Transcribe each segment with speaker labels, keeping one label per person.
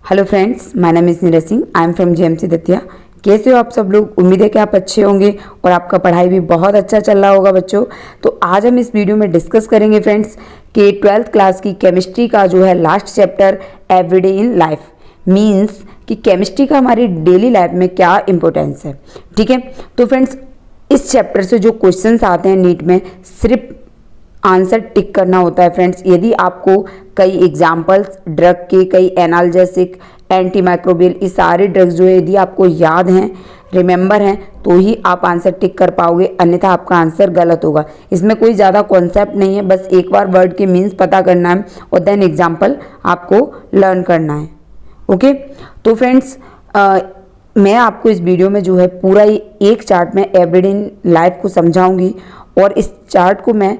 Speaker 1: Hello friends, my name is Neeraj Singh. I am from JMC Datia. कैसे हो आप सब लोग? उम्मीद है कि आप अच्छे होंगे और आपका पढ़ाई भी बहुत अच्छा चल रहा होगा बच्चों। तो आज हम इस वीडियो में डिस्कस करेंगे फ्रेंड्स कि 12th क्लास की केमिस्ट्री का जो है last chapter everyday in life, means कि केमिस्ट्री का हमारी डेली लाइफ में क्या इंपॉर्टेंस है। ठीक है, तो फ्रेंड्स इस चैप्टर से जो क्वेश्चंस आते हैं नीट में, सिर्फ आंसर टिक करना होता है फ्रेंड्स। यदि आपको कई एग्जाम्पल्स ड्रग के, कई एनाल्जेसिक, एंटी माइक्रोबियल, ये सारे ड्रग्स जो है यदि आपको याद हैं, रिमेंबर हैं, तो ही आप आंसर टिक कर पाओगे, अन्यथा आपका आंसर गलत होगा। इसमें कोई ज़्यादा कॉन्सेप्ट नहीं है, बस एक बार वर्ड के मीन्स पता करना है और देन एग्जाम्पल आपको लर्न करना है। ओके, तो फ्रेंड्स मैं आपको इस वीडियो में जो है पूरा ही एक चार्ट में एवरीडे इन लाइफ को समझाऊंगी और इस चार्ट को मैं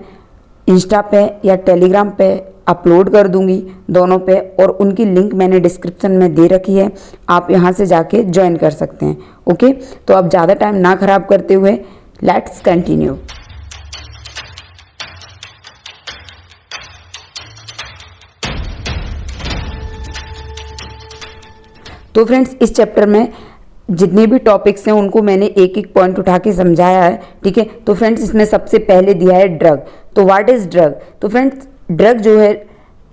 Speaker 1: इंस्टा पे या टेलीग्राम पे अपलोड कर दूंगी, दोनों पे, और उनकी लिंक मैंने डिस्क्रिप्शन में दे रखी है, आप यहां से जाके ज्वाइन कर सकते हैं। ओके, तो अब ज़्यादा टाइम ना खराब करते हुए लेट्स कंटिन्यू। तो फ्रेंड्स इस चैप्टर में जितने भी टॉपिक्स हैं उनको मैंने एक एक पॉइंट उठा के समझाया है। ठीक है, तो फ्रेंड्स इसमें सबसे पहले दिया है ड्रग। तो व्हाट इज ड्रग? तो फ्रेंड्स ड्रग जो है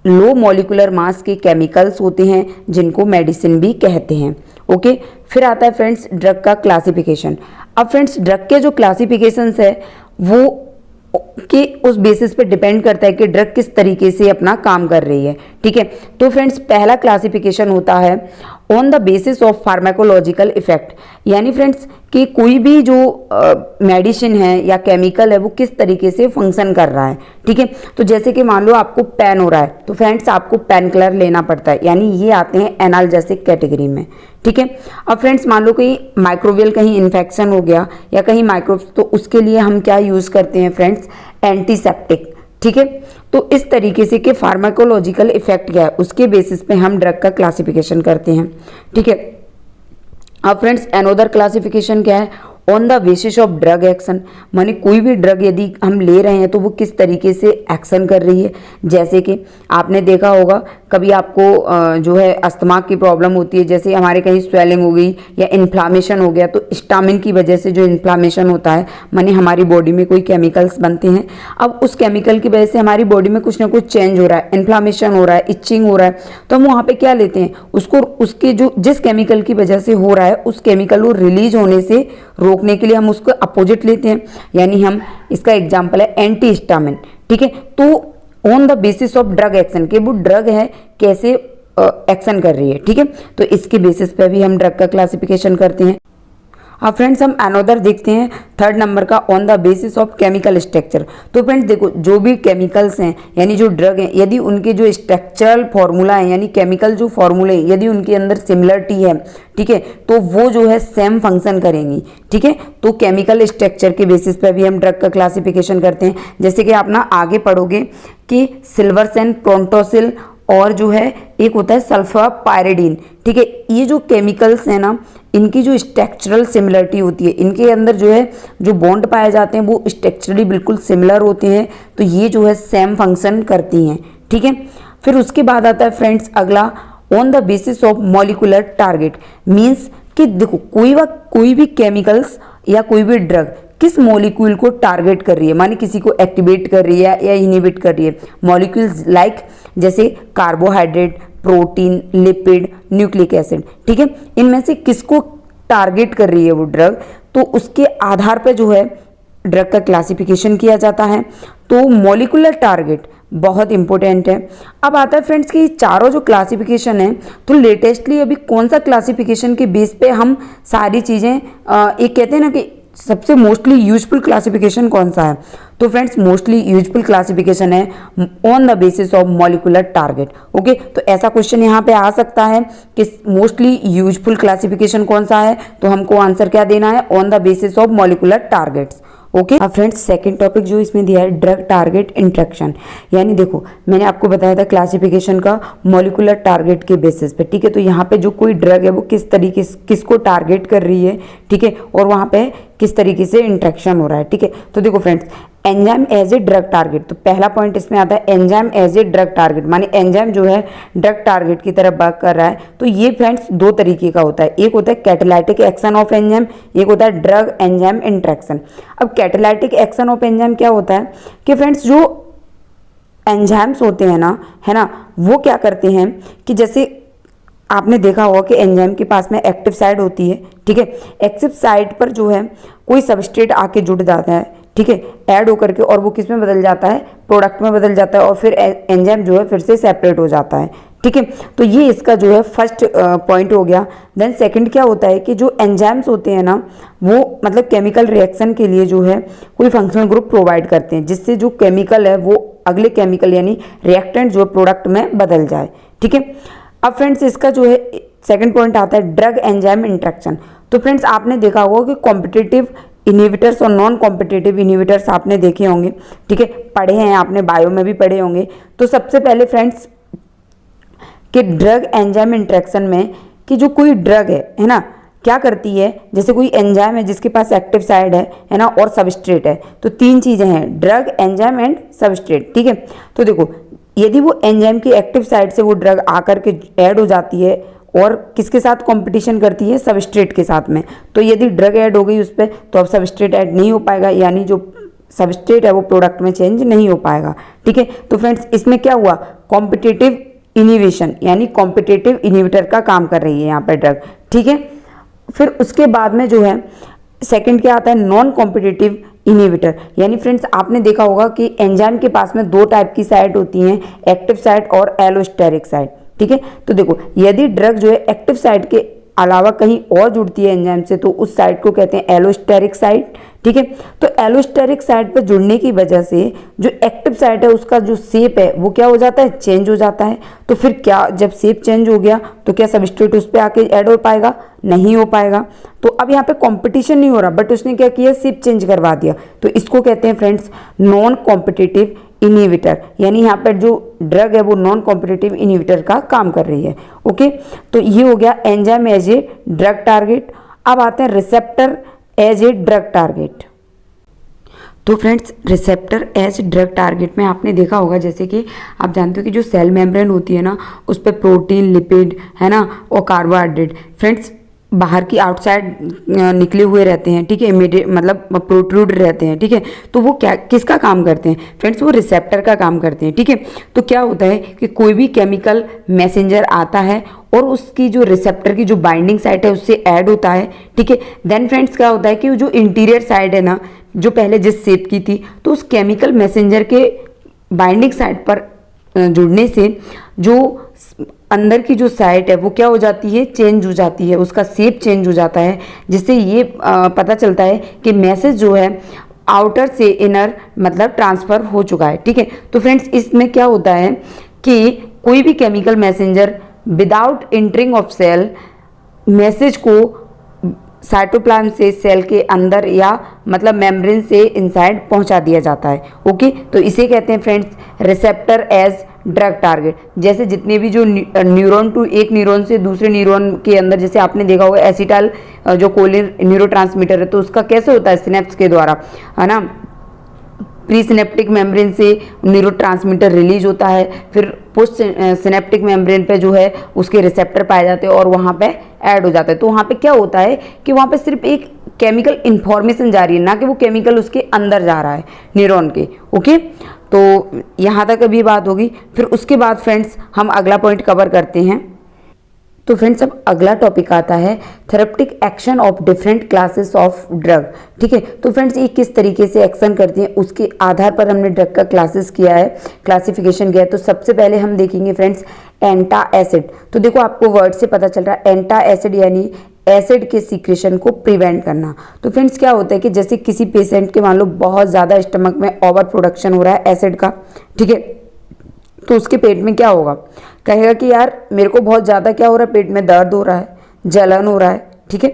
Speaker 1: लो मॉलिक्यूलर मास के केमिकल्स होते हैं जिनको मेडिसिन भी कहते हैं। ओके, फिर आता है फ्रेंड्स ड्रग का क्लासिफिकेशन। अब फ्रेंड्स ड्रग के जो क्लासिफिकेशंस है वो कि उस बेसिस पे डिपेंड करता है कि ड्रग किस तरीके से अपना काम कर रही है। ठीक है, तो फ्रेंड्स पहला क्लासिफिकेशन होता है on the basis of pharmacological effect, यानी फ्रेंड्स कि कोई भी जो मेडिसिन है या केमिकल है वो किस तरीके से फंक्शन कर रहा है। ठीक है, तो जैसे कि मान लो आपको पेन हो रहा है तो फ्रेंड्स आपको पेन किलर लेना पड़ता है, यानी ये आते हैं एनाल्जेसिक कैटेगरी में। ठीक है, अब फ्रेंड्स मान लो कहीं माइक्रोबियल कहीं इन्फेक्शन हो गया या कहीं माइक्रोब्स, तो उसके लिए हम क्या यूज़ करते हैं फ्रेंड्स? एंटीसेप्टिक। ठीक है, तो इस तरीके से कि फार्माकोलॉजिकल इफेक्ट क्या है उसके बेसिस पे हम ड्रग का क्लासिफिकेशन करते हैं। ठीक है, अब फ्रेंड्स अनदर क्लासिफिकेशन क्या है? On the basis of drug action, माने कोई भी ड्रग यदि हम ले रहे हैं तो वो किस तरीके से एक्शन कर रही है। जैसे कि आपने देखा होगा कभी आपको जो है अस्थमा की प्रॉब्लम होती है, जैसे हमारे कहीं स्वेलिंग हो गई या इन्फ्लामेशन हो गया, तो स्टामिन की वजह से जो इन्फ्लामेशन होता है, माने हमारी बॉडी में कोई केमिकल्स बनते हैं, अब उस केमिकल की वजह से हमारी बॉडी में कुछ ना कुछ चेंज हो रहा है, इन्फ्लामेशन हो रहा है, इचिंग हो रहा है, तो हम वहाँ पे क्या लेते हैं उसको, उसके जो जिस केमिकल की वजह से हो रहा है उस केमिकल को रिलीज होने से रोकने के लिए हम उसको अपोजिट लेते हैं, यानी हम इसका एग्जांपल है एंटी हिस्टामिन। ठीक है, तो on the basis of drug action के वो ड्रग है कैसे एक्शन कर रही है। ठीक है, तो इसके बेसिस पे भी हम ड्रग का क्लासिफिकेशन करते हैं। अब फ्रेंड्स हम अनदर देखते हैं थर्ड नंबर का on the basis of chemical structure. तो फ्रेंड्स देखो जो भी केमिकल्स हैं यानी जो ड्रग हैं, यदि उनके जो स्ट्रक्चरल फॉर्मूला है यानी केमिकल जो फॉर्मूले हैं यदि उनके अंदर सिमिलरिटी है, ठीक है, तो वो जो है सेम फंक्शन करेंगी। ठीक है, तो केमिकल स्ट्रक्चर के बेसिस पर भी हम ड्रग का क्लासिफिकेशन करते हैं। जैसे कि आप ना आगे पढ़ोगे कि सिल्वरसेन, प्रोंटोसिल और जो है एक होता है सल्फर पायरिडीन। ठीक है, ये जो केमिकल्स हैं ना इनकी जो स्ट्रक्चरल सिमिलरिटी होती है, इनके अंदर जो है जो बॉन्ड पाए जाते हैं वो स्ट्रक्चरली बिल्कुल सिमिलर होते हैं, तो ये जो है सेम फंक्शन करती हैं। ठीक है, फिर उसके बाद आता है फ्रेंड्स अगला on the basis of molecular target, means कि देखो कोई भी केमिकल्स या कोई भी ड्रग किस मॉलिक्यूल को टारगेट कर रही है, माने किसी को एक्टिवेट कर रही है या इनहिबिट कर रही है। मॉलिक्यूल्स लाइक जैसे carbohydrate, protein, lipid, nucleic acid. ठीक है, इनमें से किसको टारगेट कर रही है वो ड्रग, तो उसके आधार पर जो है ड्रग का क्लासिफिकेशन किया जाता है। तो मॉलिक्यूलर टारगेट बहुत इंपॉर्टेंट है। अब आता है फ्रेंड्स कि चारों जो क्लासिफिकेशन है, तो लेटेस्टली अभी कौन सा क्लासिफिकेशन के बेस पे हम सारी चीज़ें एक कहते हैं ना कि सबसे मोस्टली यूजफुल क्लासिफिकेशन कौन सा है, तो फ्रेंड्स मोस्टली यूजफुल क्लासिफिकेशन है on the basis of molecular target. Okay, तो ऐसा क्वेश्चन यहाँ पे आ सकता है कि मोस्टली यूजफुल क्लासिफिकेशन कौन सा है, तो हमको आंसर क्या देना है? On the basis of molecular targets. Okay, अब फ्रेंड्स सेकंड टॉपिक जो इसमें दिया है ड्रग टारगेट इंटरेक्शन, यानी देखो मैंने आपको बताया था क्लासिफिकेशन का मॉलिक्यूलर टारगेट के बेसिस पे। ठीक है, तो यहाँ पे जो कोई ड्रग है वो किस तरीके से किसको टारगेट कर रही है, ठीक है, और वहाँ पे किस तरीके से इंट्रैक्शन हो रहा है। ठीक है, तो देखो friends, enzyme as a drug target, तो पहला पॉइंट इसमें आता है enzyme as a drug target, माने एंजाइम जो है ड्रग टारगेट की तरफ वर्क कर रहा है। तो ये फ्रेंड्स दो तरीके का होता है, एक होता है कैटालाइटिक एक्शन ऑफ एंजाइम, एक होता है ड्रग एंजाइम इंट्रैक्शन। अब कैटालाइटिक एक्शन ऑफ एंजाइम क्या होता है कि फ्रेंड्स जो एंजाइम्स होते हैं ना, है ना, वो क्या करते हैं कि जैसे आपने देखा होगा कि एंजाइम के पास में एक्टिव साइड होती है। ठीक है, एक्टिव साइड पर जो है कोई सबस्ट्रेट आके जुड़ जाता है, ठीक है, ऐड होकर के, और वो किस में बदल जाता है, प्रोडक्ट में बदल जाता है, और फिर एंजाइम जो है फिर से सेपरेट हो जाता है। ठीक है, तो ये इसका जो है फर्स्ट पॉइंट हो गया। देन सेकंड क्या होता है कि जो एंजाइम्स होते हैं ना, वो मतलब केमिकल रिएक्शन के लिए जो है कोई फंक्शनल ग्रुप प्रोवाइड करते हैं, जिससे जो केमिकल है वो अगले केमिकल यानी रिएक्टेंट जो प्रोडक्ट में बदल जाए। ठीक है, अब फ्रेंड्स इसका जो है सेकंड पॉइंट आता है ड्रग एंजाइम इंट्रैक्शन। तो फ्रेंड्स आपने देखा होगा कि कॉम्पिटिटिव इनहिबिटर्स और नॉन कॉम्पिटिटिव इनहिबिटर्स आपने देखे होंगे। ठीक है, पढ़े हैं आपने, बायो में भी पढ़े होंगे। तो सबसे पहले फ्रेंड्स कि ड्रग एंजाइम इंट्रैक्शन में कि जो कोई ड्रग है ना, क्या करती है, जैसे कोई एंजाइम है जिसके पास एक्टिव साइड है ना, और सबस्ट्रेट है, तो तीन चीज़ें हैं, ड्रग एंजाइम एंड सबस्ट्रेट। ठीक है, तो देखो यदि वो एंजाइम की एक्टिव साइड से वो ड्रग आकर के ऐड हो जाती है और किसके साथ कंपटीशन करती है, सबस्ट्रेट के साथ में, तो यदि ड्रग ऐड हो गई उस पर तो अब सबस्ट्रेट ऐड नहीं हो पाएगा, यानी जो सबस्ट्रेट है वो प्रोडक्ट में चेंज नहीं हो पाएगा। ठीक है, तो फ्रेंड्स इसमें क्या हुआ, कॉम्पिटिटिव इनिवेशन यानी कॉम्पिटिटिव इनिवेटर का काम कर रही है यहाँ पर ड्रग। ठीक है, फिर उसके बाद में जो है सेकंड क्या आता है, नॉन कॉम्पिटिटिव इनिवेटर, यानी फ्रेंड्स आपने देखा होगा कि एंजाइम के पास में दो टाइप की साइट होती हैं, एक्टिव साइट और एलोस्टेरिक साइट। ठीक है, तो देखो यदि ड्रग जो है एक्टिव साइट के अलावा कहीं और जुड़ती है एंजाइम से तो उस साइट को कहते हैं एलोस्टेरिक साइट। ठीक है, तो एलोस्टेरिक साइट पर जुड़ने की वजह से जो एक्टिव साइट है उसका जो शेप है वो क्या हो जाता है, चेंज हो जाता है। तो फिर क्या, जब शेप चेंज हो गया तो क्या सबस्ट्रेट उस पर आके ऐड हो पाएगा, नहीं हो पाएगा। तो अब यहाँ पे कंपटीशन नहीं हो रहा, बट उसने क्या किया, शेप चेंज करवा दिया, तो इसको कहते हैं फ्रेंड्स नॉन कॉम्पिटिटिव इनहिबिटर, यानी यहाँ पर जो ड्रग है वो नॉन कॉम्पिटिटिव इनहिबिटर का काम कर रही है। ओके, तो ये हो गया enzyme as a drug target. अब आते हैं receptor as a drug target. तो friends receptor as drug target में आपने देखा होगा, जैसे कि आप जानते हो कि जो सेल मेम्ब्रेन होती है ना, उस पर प्रोटीन, लिपिड, है ना, और कार्बोहाइड्रेट फ्रेंड्स बाहर की आउटसाइड निकले हुए रहते हैं। ठीक है, इमीडिएट मतलब प्रोट्रूड रहते हैं। ठीक है, तो वो क्या, किसका काम करते हैं फ्रेंड्स, वो रिसेप्टर का काम करते हैं। ठीक है, तो क्या होता है कि कोई भी केमिकल मैसेंजर आता है और उसकी जो रिसेप्टर की जो बाइंडिंग साइट है उससे ऐड होता है। ठीक है, देन फ्रेंड्स क्या होता है कि जो इंटीरियर साइड है ना, जो पहले जिस शेप की थी, तो उस केमिकल मैसेंजर के बाइंडिंग साइट पर जुड़ने से जो अंदर की जो साइट है वो क्या हो जाती है, चेंज हो जाती है, उसका शेप चेंज हो जाता है, जिससे ये पता चलता है कि मैसेज जो है आउटर से इनर मतलब ट्रांसफ़र हो चुका है। ठीक है, तो फ्रेंड्स इसमें क्या होता है कि कोई भी chemical messenger without entering of cell message को साइटोप्लाज्म से सेल के अंदर या मतलब मेम्ब्रेन से इनसाइड पहुंचा दिया जाता है। ओके, तो इसे कहते हैं friends receptor as drug target. जैसे जितने भी जो न्यूरॉन टू एक न्यूरॉन से दूसरे न्यूरॉन के अंदर, जैसे आपने देखा होगा एसिटाइल जो कोलिन न्यूरोट्रांसमीटर है, तो उसका कैसे होता है, सिनेप्स के द्वारा, है ना, प्री सिनेप्टिक मेम्ब्रेन से न्यूरोट्रांसमीटर रिलीज होता है, फिर पोस्ट सिनेप्टिक मेम्ब्रेन पे जो है उसके रिसेप्टर पाए जाते हैं और वहाँ पे ऐड हो जाता है। तो वहाँ पे क्या होता है कि वहाँ पे सिर्फ एक केमिकल इंफॉर्मेशन जा रही है, ना कि वो केमिकल उसके अंदर जा रहा है न्यूरॉन के। ओके, तो यहाँ तक अभी बात होगी। फिर उसके बाद फ्रेंड्स हम अगला पॉइंट कवर करते हैं। तो फ्रेंड्स अब अगला टॉपिक आता है therapeutic action of different classes of drug. ठीक है, तो फ्रेंड्स ये किस तरीके से एक्शन करती हैं उसके आधार पर हमने ड्रग का क्लासेस किया है, क्लासिफिकेशन किया है। तो सबसे पहले हम देखेंगे फ्रेंड्स एंटा एसिड। तो देखो आपको वर्ड से पता चल रहा है एंटा एसिड यानी एसिड के सीक्रेशन को प्रिवेंट करना। तो फ्रेंड्स क्या होता है कि जैसे किसी पेशेंट के मान लो बहुत ज़्यादा स्टमक में ओवर प्रोडक्शन हो रहा है एसिड का, ठीक है, तो उसके पेट में क्या होगा, कहेगा कि यार मेरे को बहुत ज़्यादा क्या हो रहा है, पेट में दर्द हो रहा है, जलन हो रहा है। ठीक है,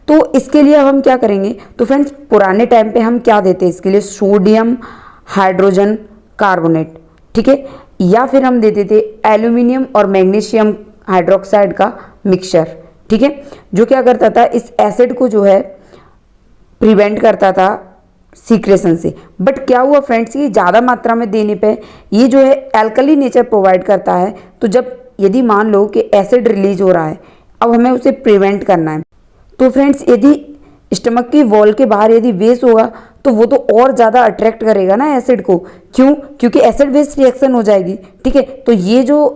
Speaker 1: तो इसके लिए अब हम क्या करेंगे, तो फ्रेंड्स पुराने टाइम पे हम क्या देते हैं इसके लिए, सोडियम हाइड्रोजन कार्बोनेट। ठीक है, या फिर हम देते थे एल्यूमिनियम और मैग्नीशियम हाइड्रोक्साइड का मिक्सचर। ठीक है, जो क्या करता था, इस एसिड को जो है प्रिवेंट करता था सीक्रेशन से। बट क्या हुआ फ्रेंड्स, ये ज़्यादा मात्रा में देने पे ये जो है एल्कली नेचर प्रोवाइड करता है। तो जब यदि मान लो कि एसिड रिलीज हो रहा है, अब हमें उसे प्रिवेंट करना है, तो फ्रेंड्स यदि स्टमक की वॉल के बाहर यदि वेस्ट होगा तो वो तो और ज़्यादा अट्रैक्ट करेगा ना एसिड को। क्यों? क्योंकि एसिड बेस रिएक्शन हो जाएगी। ठीक है, तो ये जो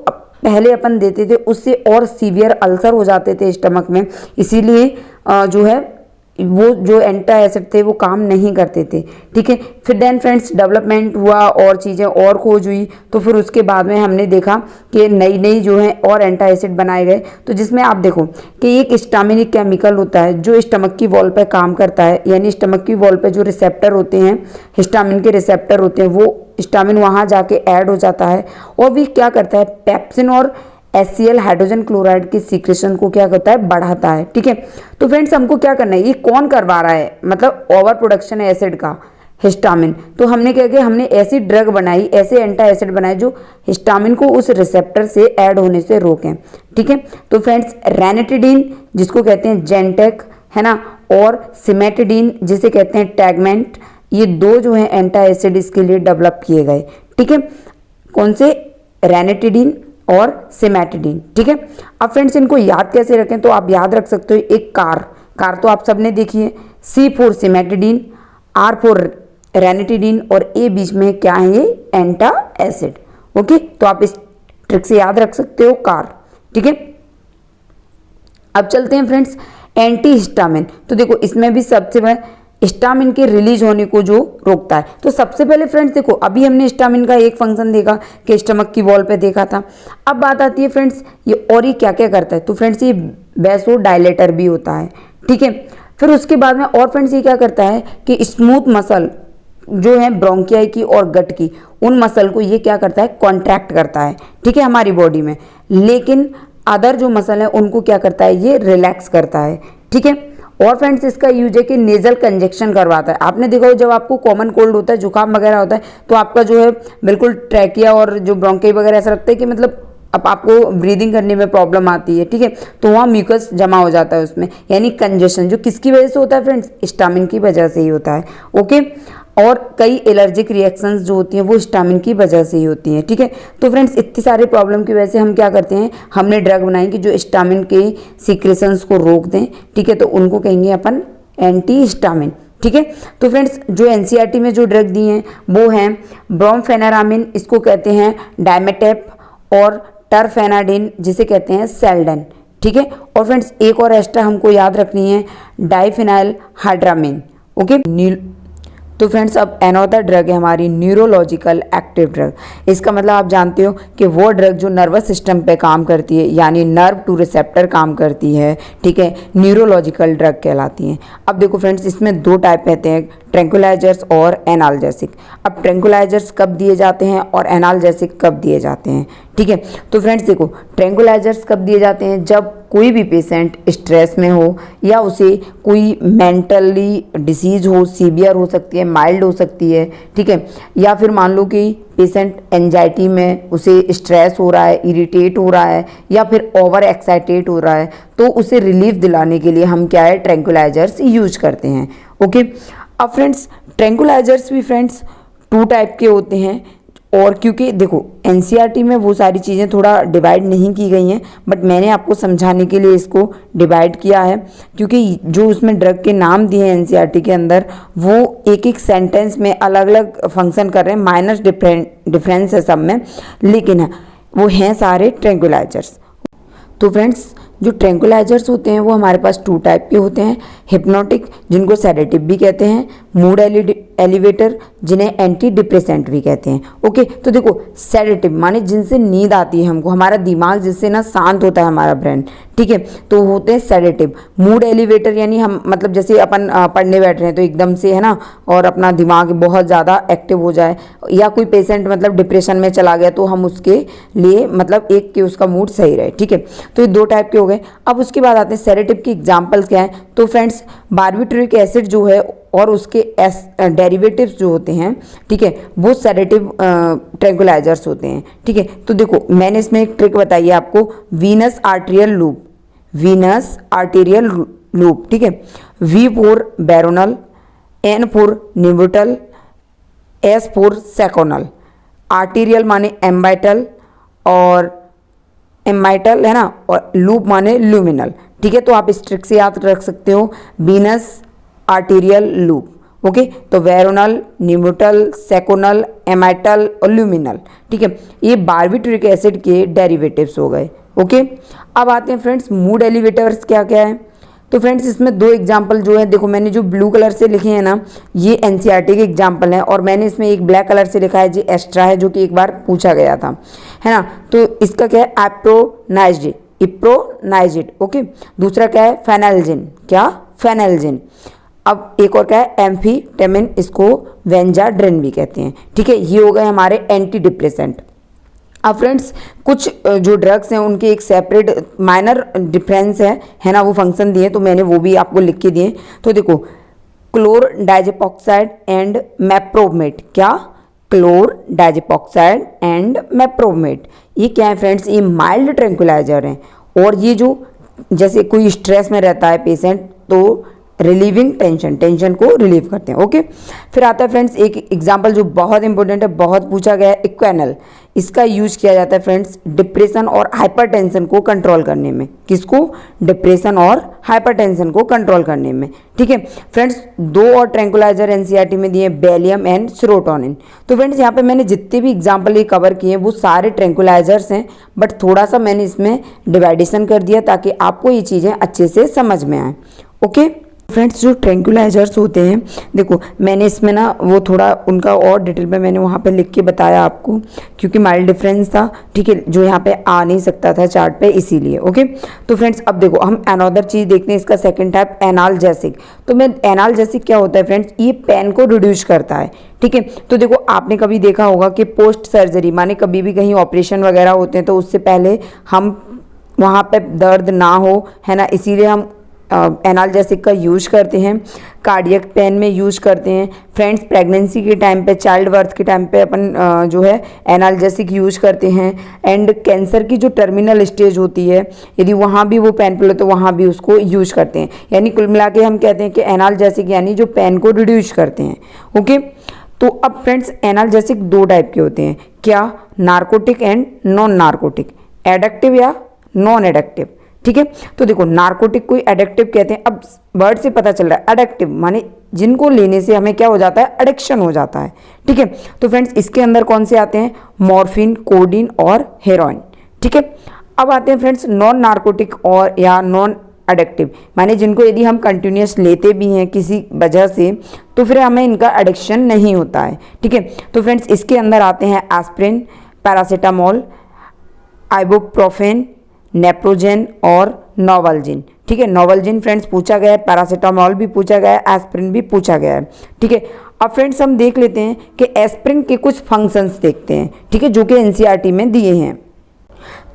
Speaker 1: पहले अपन देते थे उससे और सीवियर अल्सर हो जाते थे स्टमक में, इसीलिए जो है वो जो एंटी एसिड थे वो काम नहीं करते थे। ठीक है, फिर देन फ्रेंड्स डेवलपमेंट हुआ और चीज़ें और खोज हुई, तो फिर उसके बाद में हमने देखा कि नई नई जो है और एंटी एसिड बनाए गए। तो जिसमें आप देखो कि एक हिस्टामिनिक केमिकल होता है जो स्टमक की वॉल पर काम करता है, यानी स्टमक की वॉल पर जो रिसेप्टर होते हैं, हिस्टामिन के रिसेप्टर होते हैं, वो हिस्टामिन वहाँ जाके ऐड हो जाता है और भी क्या करता है, पेप्सिन और HCl हाइड्रोजन क्लोराइड की सीक्रेशन को क्या करता है, बढ़ाता है। ठीक है, तो फ्रेंड्स हमको क्या करना है, ये कौन करवा रहा है, मतलब ओवर प्रोडक्शन है एसिड का, हिस्टामिन। तो हमने क्या किया, हमने ऐसी ड्रग बनाई, ऐसे एंटी एसिड बनाए जो हिस्टामिन को उस रिसेप्टर से ऐड होने से रोकें। ठीक है, तो फ्रेंड्स रेनिटिडीन जिसको कहते हैं जेंटेक है ना, और सिमेटिडीन जिसे कहते हैं टैगमेंट, ये दो जो है एंटी एसिड इसके लिए डेवलप किए गए। ठीक है, कौन से, रेनिटिडीन और सिमेटिडीन। ठीक है, अब फ्रेंड्स इनको याद कैसे रखें, तो आप याद रख सकते हो, एक कार तो आप सबने देखी है, C for cimetidine, R for ranitidine और A बीच में क्या है, ये एंटा एसिड। ओके, तो आप इस ट्रिक से याद रख सकते हो कार। ठीक है, अब चलते हैं फ्रेंड्स एंटी हिस्टामिन। तो देखो इसमें भी सबसे बड़ा हिस्टामिन के रिलीज होने को जो रोकता है। तो सबसे पहले फ्रेंड्स देखो, अभी हमने हिस्टामिन का एक फंक्शन देखा कि स्टमक की वॉल पे देखा था। अब बात आती है फ्रेंड्स ये और ये क्या क्या करता है, तो फ्रेंड्स ये वैसो डायलेटर भी होता है। ठीक है, फिर उसके बाद में और फ्रेंड्स ये क्या करता है कि स्मूथ मसल जो है ब्रोंकियाई की और गट की, उन मसल को ये क्या करता है, कॉन्ट्रैक्ट करता है। ठीक है, हमारी बॉडी में, लेकिन अदर जो मसल है उनको क्या करता है, ये रिलैक्स करता है। ठीक है, और फ्रेंड्स इसका यूज है कि नेजल कंजेक्शन करवाता है। आपने देखा हो जब आपको कॉमन कोल्ड होता है, जुकाम वगैरह होता है, तो आपका जो है बिल्कुल ट्रैकिया और जो ब्रोंकी वगैरह ऐसा लगता है कि मतलब अब आपको ब्रीदिंग करने में प्रॉब्लम आती है। ठीक है, तो वहाँ म्यूकस जमा हो जाता है उसमें, यानी कंजेशन, जो किसकी वजह से होता है फ्रेंड्स, हिस्टामिन की वजह से ही होता है। ओके, और कई एलर्जिक रिएक्शंस जो होती हैं वो हिस्टामिन की वजह से ही होती हैं। ठीक है, तो फ्रेंड्स इतनी सारे प्रॉब्लम की वजह से हम क्या करते हैं, हमने ड्रग बनाई कि जो हिस्टामिन के सीक्रेशंस को रोक दें। ठीक है, तो उनको कहेंगे अपन एंटी हिस्टामिन। ठीक है, तो फ्रेंड्स जो NCERT में जो ड्रग दी हैं वो हैं ब्रोमफेनारामिन, इसको कहते हैं डायमेटेप, और टरफेनाडिन जिसे कहते हैं सेल्डन। ठीक है, और फ्रेंड्स एक और एक्स्ट्रा हमको याद रखनी है, डाइफिनाइल हाइड्रामिन। ओके, तो फ्रेंड्स अब अनदर ड्रग है हमारी न्यूरोलॉजिकल एक्टिव ड्रग। इसका मतलब आप जानते हो कि वो ड्रग जो नर्वस सिस्टम पे काम करती है, यानी नर्व टू रिसेप्टर काम करती है। ठीक है, न्यूरोलॉजिकल ड्रग कहलाती हैं। अब देखो फ्रेंड्स इसमें दो टाइप रहते हैं, ट्रैंकुलाइजर्स और एनाल्जेसिक। अब ट्रैंकुलाइजर्स कब दिए जाते हैं और एनाल्जेसिक कब दिए जाते हैं। ठीक है, तो फ्रेंड्स देखो ट्रैंकुलाइजर्स कब दिए जाते हैं, जब कोई भी पेशेंट स्ट्रेस में हो या उसे कोई मेंटली डिसीज हो, सीवियर हो सकती है, माइल्ड हो सकती है। ठीक है, या फिर मान लो कि पेशेंट एंजाइटी में, उसे स्ट्रेस हो रहा है, इरिटेट हो रहा है, या फिर ओवर एक्साइटेड हो रहा है, तो उसे रिलीफ दिलाने के लिए हम क्या है, ट्रैंकुलाइजर्स यूज करते हैं। ओके, अब फ्रेंड्स ट्रैंकुलाइजर्स भी फ्रेंड्स टू टाइप के होते हैं, और क्योंकि देखो NCERT में वो सारी चीज़ें थोड़ा डिवाइड नहीं की गई हैं, बट मैंने आपको समझाने के लिए इसको डिवाइड किया है, क्योंकि जो उसमें ड्रग के नाम दिए हैं NCERT के अंदर वो एक एक सेंटेंस में अलग अलग फंक्शन कर रहे हैं, माइनस डिफरेंस है सब में, लेकिन वो हैं सारे ट्रैंकुलाइजर्स। तो फ्रेंड्स जो ट्रैंकुलाइजर्स होते हैं वो हमारे पास टू टाइप के होते हैं, हिप्नोटिक जिनको सेडेटिव भी कहते हैं, मूड एलिवेटर जिन्हें एंटी डिप्रेसेंट भी कहते हैं। ओके, तो देखो सेडेटिव माने जिनसे नींद आती है हमको, हमारा दिमाग जिससे ना शांत होता है हमारा ब्रेन। ठीक है, तो होते हैं सेडेटिव। मूड एलिवेटर यानी हम मतलब जैसे अपन पढ़ने बैठ रहे हैं तो एकदम से है ना, और अपना दिमाग बहुत ज़्यादा एक्टिव हो जाए, या कोई पेशेंट मतलब डिप्रेशन में चला गया तो हम उसके लिए मतलब एक कि उसका मूड सही रहे। ठीक है, तो ये दो टाइप के हो गए। अब उसके बाद आते हैं सेडेटिव की एग्जाम्पल्स क्या है, तो फ्रेंड्स बार्बिट्यूरिक एसिड जो है और उसके डेरिवेटिव्स जो होते हैं, ठीक है, वो सेडेटिव ट्रैंकुलाइजर्स होते हैं। ठीक है, तो देखो मैंने इसमें एक ट्रिक बताई है आपको, वीनस आर्टेरियल लूप। ठीक है, V for veronal, N for Nembutal, S for Seconal, arterial माने एम्बाइटल और एम्बाइटल है ना, और लूप माने लूमिनल। ठीक है, तो आप इस ट्रिक से याद रख सकते हो, वीनस आर्टीरियल लूप। ओके, तो वेरोनल, न्यूबिटल, सेकोनल, एमाइटल और लूमिनल। ठीक है, ये बारबिटूरिक एसिड के डेरिवेटिव्स हो गए। ओके, अब आते हैं फ्रेंड्स मूड एलिवेटर्स क्या क्या है। तो फ्रेंड्स इसमें दो एग्जाम्पल जो है, देखो मैंने जो ब्लू कलर से लिखे हैं ना, ये एनसीईआरटी के एग्जाम्पल हैं, और मैंने इसमें एक ब्लैक कलर से लिखा है जी एस्ट्रा है, जो कि एक बार पूछा गया था, है ना। तो इसका क्या है, एप्रोनाइज्ड, इप्रोनाइज्ड। ओके, दूसरा क्या है, फेनाल्जिन, क्या, फेनाल्जिन। अब एक और क्या है, एम्फीटेमिन, इसको वेंजाड्रिन भी कहते हैं। ठीक है, ये हो गए हमारे एंटी डिप्रेसेंट। अब फ्रेंड्स कुछ जो ड्रग्स हैं उनके एक सेपरेट माइनर डिफरेंस है ना, वो फंक्शन दिए, तो मैंने वो भी आपको लिख के दिए। तो देखो, क्लोर डाइजेपॉक्साइड एंड मैप्रोमेट, क्या, क्लोर डाइजेपॉक्साइड एंड मैप्रोमेट, ये क्या है फ्रेंड्स, ये माइल्ड ट्रैंक्विलाइजर हैं, और ये जो जैसे कोई स्ट्रेस में रहता है पेशेंट, तो रिलीविंग टेंशन, टेंशन को रिलीव करते हैं। ओके, फिर आता है फ्रेंड्स एक एग्जांपल जो बहुत इंपॉर्टेंट है, बहुत पूछा गया है, इक्वेनल। इसका यूज किया जाता है फ्रेंड्स डिप्रेशन और हाइपरटेंशन को कंट्रोल करने में। किसको, डिप्रेशन और हाइपरटेंशन को कंट्रोल करने में। ठीक है फ्रेंड्स, दो और ट्रैंक्विलाइजर एनसीईआरटी में दिए, बेलियम एंड सेरोटोनिन। तो फ्रेंड्स यहाँ पे मैंने जितने भी एग्जाम्पल ये कवर किए हैं वो सारे ट्रैंक्विलाइजर्स हैं, बट थोड़ा सा मैंने इसमें डिवाइडेशन कर दिया ताकि आपको ये चीज़ें अच्छे से समझ में आएँ। ओके फ्रेंड्स, जो ट्रैंक्विलाइजर्स होते हैं, देखो मैंने इसमें ना वो थोड़ा उनका और डिटेल में मैंने वहाँ पे लिख के बताया आपको, क्योंकि माइल्ड डिफरेंस था। ठीक है, जो यहाँ पे आ नहीं सकता था चार्ट पे, इसीलिए। ओके, तो फ्रेंड्स अब देखो हम अनदर चीज़ देखते हैं, इसका सेकंड टाइप एनाल्जेसिक। तो मैं एनाल्जेसिक क्या होता है फ्रेंड्स, ये पेन को रिड्यूस करता है। ठीक है, तो देखो आपने कभी देखा होगा कि पोस्ट सर्जरी माने कभी भी कहीं ऑपरेशन वगैरह होते हैं, तो उससे पहले हम वहाँ पे दर्द ना हो, है ना, इसीलिए हम एनाल्जेसिक का यूज करते हैं। कार्डियक पेन में यूज करते हैं फ्रेंड्स, प्रेगनेंसी के टाइम पे, चाइल्ड बर्थ के टाइम पे अपन जो है एनाल्जेसिक यूज करते हैं। एंड कैंसर की जो टर्मिनल स्टेज होती है, यदि वहाँ भी वो पेन पिल हो तो वहाँ भी उसको यूज करते हैं। यानी कुल मिला के हम कहते हैं कि एनाल्जेसिक यानी जो पेन को रिड्यूस करते हैं। ओके, तो अब फ्रेंड्स एनाल्जेसिक दो टाइप के होते हैं, क्या, narcotic and non narcotic, addictive या नॉन एडिक्टिव। ठीक है, तो देखो नार्कोटिक को एडिक्टिव कहते हैं। अब वर्ड से पता चल रहा है, एडिक्टिव माने जिनको लेने से हमें क्या हो जाता है, एडिक्शन हो जाता है। ठीक है, तो फ्रेंड्स इसके अंदर कौन से आते हैं, मॉर्फिन, कोडीन और हेरोइन। ठीक है, अब आते हैं फ्रेंड्स नॉन नार्कोटिक और या नॉन एडिक्टिव, माने जिनको यदि हम कंटिन्यूस लेते भी हैं किसी वजह से, तो फिर हमें इनका एडिक्शन नहीं होता है। ठीक है, तो फ्रेंड्स इसके अंदर आते हैं एस्प्रिन, पैरासीटामोल, आइबुप्रोफेन, नेप्रोजेन और नोवाल्जिन। ठीक है, नोवाल्जिन फ्रेंड्स पूछा गया है, पैरासीटामोल भी पूछा गया है, एस्प्रिन भी पूछा गया है। ठीक है, अब फ्रेंड्स हम देख लेते हैं कि एस्प्रिन के कुछ फंक्शंस देखते हैं। ठीक है, जो कि एनसीईआरटी में दिए हैं।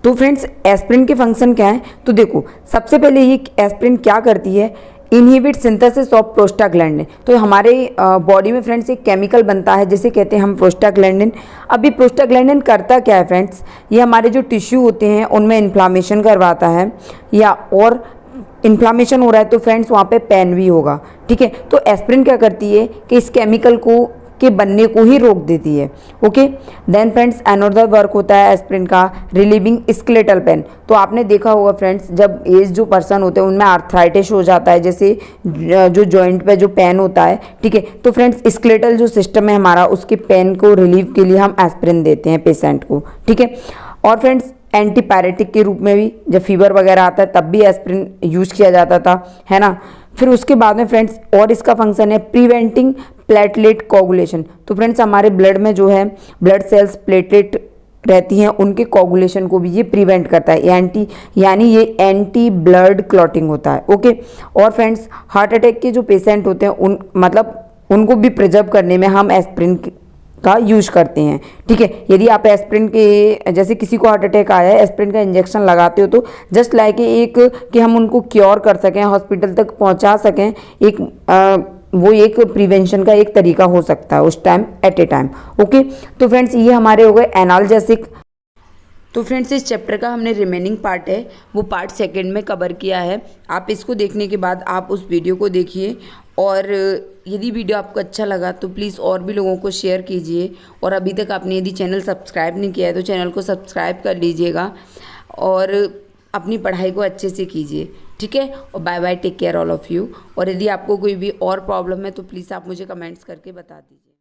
Speaker 1: तो फ्रेंड्स एस्प्रिन के फंक्शन क्या है, तो देखो सबसे पहले ये एस्प्रिन क्या करती है, इनहिबिट सिंथेसिस ऑफ प्रोस्टाग्लैंडिन। तो हमारे बॉडी में फ्रेंड्स एक केमिकल बनता है जिसे कहते हैं हम प्रोस्टाग्लैंडिन। अभी प्रोस्टाग्लैंडिन करता क्या है फ्रेंड्स, ये हमारे जो टिश्यू होते हैं उनमें इन्फ्लामेशन करवाता है, या और इन्फ्लामेशन हो रहा है तो फ्रेंड्स वहाँ पे पेन भी होगा। ठीक है, तो एस्प्रिन क्या करती है कि इस केमिकल को के बनने को ही रोक देती है। Okay, then friends another work होता है एस्प्रिन का, रिलीविंग स्केलेटल पेन। तो आपने देखा होगा फ्रेंड्स, जब एज जो पर्सन होते हैं उनमें आर्थराइटिस हो जाता है, जैसे जो जॉइंट पे जो पेन होता है। ठीक है, तो फ्रेंड्स स्केलेटल जो सिस्टम है हमारा, उसके पेन को रिलीव के लिए हम एस्प्रिन देते हैं पेशेंट को। ठीक है, और फ्रेंड्स एंटीपायरेटिक के रूप में भी जब फीवर वगैरह आता है तब भी एस्प्रिन यूज किया जाता था, है ना। फिर उसके बाद में फ्रेंड्स और इसका फंक्शन है प्रिवेंटिंग प्लेटलेट कोगुलेशन। तो फ्रेंड्स हमारे ब्लड में जो है ब्लड सेल्स प्लेटलेट रहती हैं, उनके कोगुलेशन को भी ये प्रिवेंट करता है, यानी ये एंटी ब्लड क्लॉटिंग होता है। ओके, और फ्रेंड्स हार्ट अटैक के जो पेशेंट होते हैं उनको भी प्रिजर्व करने में हम एस्प्रिन का यूज करते हैं। ठीक है, यदि आप एस्प्रिन के, जैसे किसी को हार्ट अटैक आया है, एस्प्रिन का इंजेक्शन लगाते हो तो जस्ट लाइक एक कि हम उनको क्योर कर सकें, हॉस्पिटल तक पहुंचा सकें, वो एक प्रिवेंशन का एक तरीका हो सकता है उस time, at a time. Okay, तो फ्रेंड्स ये हमारे हो गए एनाल्जेसिक। तो फ्रेंड्स इस चैप्टर का हमने रिमेनिंग पार्ट है वो पार्ट सेकंड में कवर किया है। आप इसको देखने के बाद आप उस वीडियो को देखिए और यदि वीडियो आपको अच्छा लगा तो प्लीज़ और भी लोगों को शेयर कीजिए, और अभी तक आपने यदि चैनल सब्सक्राइब नहीं किया है तो चैनल को सब्सक्राइब कर लीजिएगा, और अपनी पढ़ाई को अच्छे से कीजिए, ठीक है। और bye bye, take care all of you. और यदि आपको कोई भी और प्रॉब्लम है तो प्लीज़ आप मुझे कमेंट्स करके बता दीजिए।